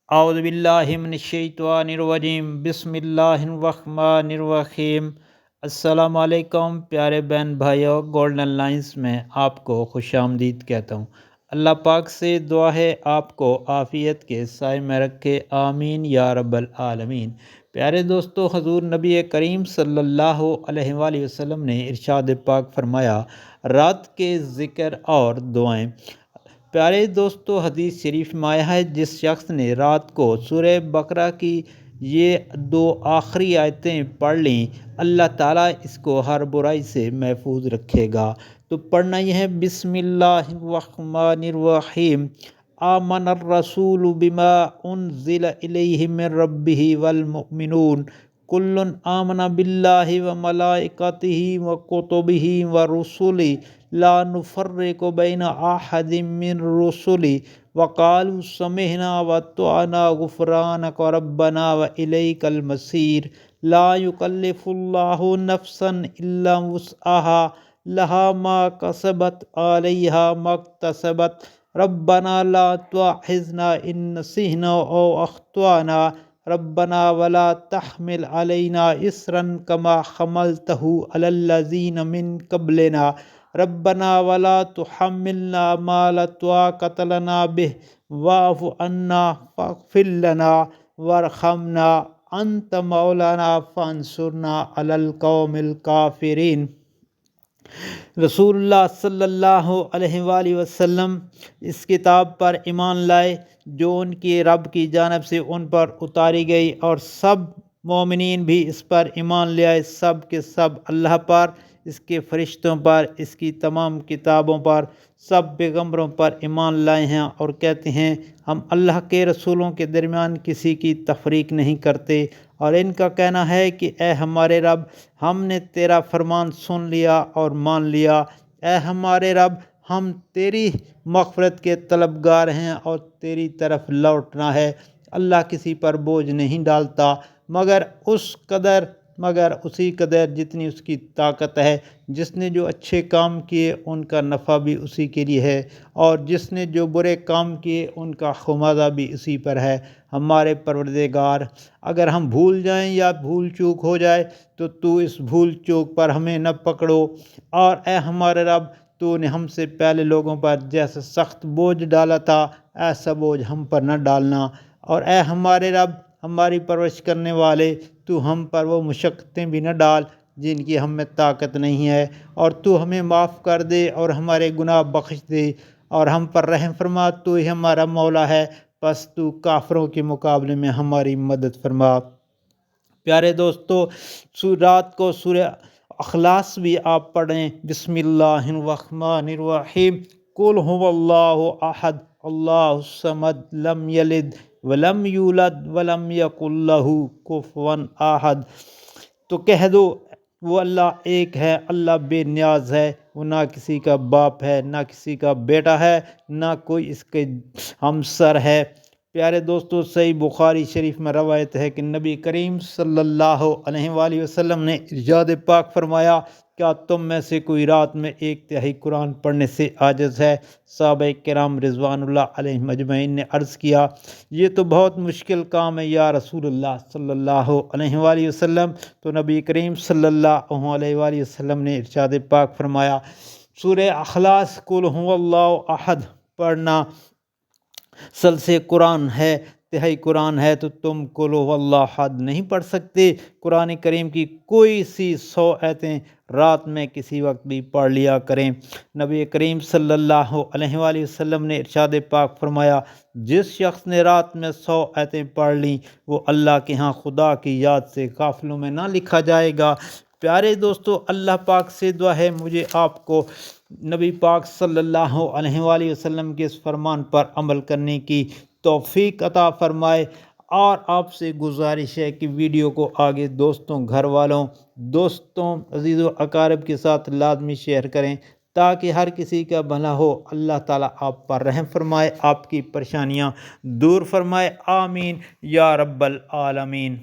اعوذ باللہ من الشیطان الرجیم، بسم اللہ الرحمن الرحیم۔ السلام علیکم پیارے بہن بھائیوں، گولڈن لائنز میں آپ کو خوش آمدید کہتا ہوں۔ اللہ پاک سے دعا ہے آپ کو عافیت کے سائے میں رکھے، آمین یا رب العالمین۔ پیارے دوستو، حضور نبی کریم صلی اللہ علیہ وآلہ وسلم نے ارشاد پاک فرمایا، رات کے ذکر اور دعائیں۔ پیارے دوستو، حدیث شریف میں آیا ہے، جس شخص نے رات کو سورہ بقرہ کی یہ دو آخری آیتیں پڑھ لیں، اللہ تعالیٰ اس کو ہر برائی سے محفوظ رکھے گا۔ تو پڑھنا یہ ہے، بسم اللہ الرحمن الرحیم۔ آمن الرسول بما انزل الیہ من ربہ والمؤمنون کل آمن باللہ وملائکتہ وکتبہ ورسلہ لا نفرق بین احد من رسلہ وقالوا سمعنا واطعنا غفرانک ربنا والیک المصیر۔ لا یکلف اللہ نفسا الا وسعها لها ما کسبت علیہا ما اکتسبت ربنا لا تؤاخذنا ان نسینا او اخطأنا ربنا ولا تحمل علینا اصرا کما حملتہ علی الذین من قبلنا ربنا ولا تحملنا ما لا طاقة لنا به واعف عنا واغفر لنا وارحمنا انت مولانا فانصرنا علی القوم الکافرین۔ رسول اللہ صلی اللہ علیہ وآلہ وسلم اس کتاب پر ایمان لائے جو ان کی رب کی جانب سے ان پر اتاری گئی، اور سب مومنین بھی اس پر ایمان لے آئے، سب کے سب اللہ پر، اس کے فرشتوں پر، اس کی تمام کتابوں پر، سب پیغمبروں پر ایمان لائے ہیں، اور کہتے ہیں ہم اللہ کے رسولوں کے درمیان کسی کی تفریق نہیں کرتے۔ اور ان کا کہنا ہے کہ اے ہمارے رب، ہم نے تیرا فرمان سن لیا اور مان لیا، اے ہمارے رب، ہم تیری مغفرت کے طلبگار ہیں اور تیری طرف لوٹنا ہے۔ اللہ کسی پر بوجھ نہیں ڈالتا مگر اسی قدر جتنی اس کی طاقت ہے۔ جس نے جو اچھے کام کیے ان کا نفع بھی اسی کے لیے ہے، اور جس نے جو برے کام کیے ان کا خمیازہ بھی اسی پر ہے۔ ہمارے پروردگار، اگر ہم بھول جائیں یا بھول چوک ہو جائے تو اس بھول چوک پر ہمیں نہ پکڑو، اور اے ہمارے رب، تو نے ہم سے پہلے لوگوں پر جیسا سخت بوجھ ڈالا تھا ایسا بوجھ ہم پر نہ ڈالنا، اور اے ہمارے رب، ہماری پرورش کرنے والے، تو ہم پر وہ مشقتیں بھی نہ ڈال جن کی ہم میں طاقت نہیں ہے، اور تو ہمیں معاف کر دے اور ہمارے گناہ بخش دے، اور ہم پر رحم فرما، تو ہی ہمارا مولا ہے، پس تو کافروں کے مقابلے میں ہماری مدد فرما۔ پیارے دوستو، رات کو سورہ اخلاص بھی آپ پڑھیں، بسم اللہ الرحمن الرحیم۔ قل هو اللہ احد اللہ الصمد لم یلد ولم یولد ولم یکن لہ کفوا احد۔ تو کہہ دو، وہ اللہ ایک ہے، اللہ بے نیاز ہے، وہ نہ کسی کا باپ ہے، نہ کسی کا بیٹا ہے، نہ کوئی اس کے ہمسر ہے۔ پیارے دوستو، صحیح بخاری شریف میں روایت ہے کہ نبی کریم صلی اللہ علیہ وآلہ وسلم نے ارشاد پاک فرمایا، کیا تم میں سے کوئی رات میں 1/3 قرآن پڑھنے سے عاجز ہے؟ صحابہ کرام رضوان اللہ علیہم اجمعین نے عرض کیا، یہ تو بہت مشکل کام ہے یا رسول اللہ صلی اللہ علیہ وآلہ وسلم۔ تو نبی کریم صلی اللہ علیہ وآلہ وسلم نے ارشاد پاک فرمایا، سورہ اخلاص قل هو اللہ احد پڑھنا ثلث قرآن ہے، تہائی قرآن ہے، تو تم قل هو اللہ احد نہیں پڑھ سکتے؟ قرآن کریم کی کوئی سی 100 آیتیں رات میں کسی وقت بھی پڑھ لیا کریں۔ نبی کریم صلی اللہ علیہ وآلہ وسلم نے ارشاد پاک فرمایا، جس شخص نے رات میں 100 آیتیں پڑھ لیں، وہ اللہ کے ہاں خدا کی یاد سے غافلوں میں نہ لکھا جائے گا۔ پیارے دوستو، اللہ پاک سے دعا ہے مجھے آپ کو نبی پاک صلی اللہ علیہ وآلہ وسلم کے اس فرمان پر عمل کرنے کی توفیق عطا فرمائے، اور آپ سے گزارش ہے کہ ویڈیو کو آگے دوستوں، گھر والوں، عزیز و اقارب کے ساتھ لازمی شیئر کریں تاکہ ہر کسی کا بھلا ہو۔ اللہ تعالیٰ آپ پر رحم فرمائے، آپ کی پریشانیاں دور فرمائے، آمین یا رب العالمین۔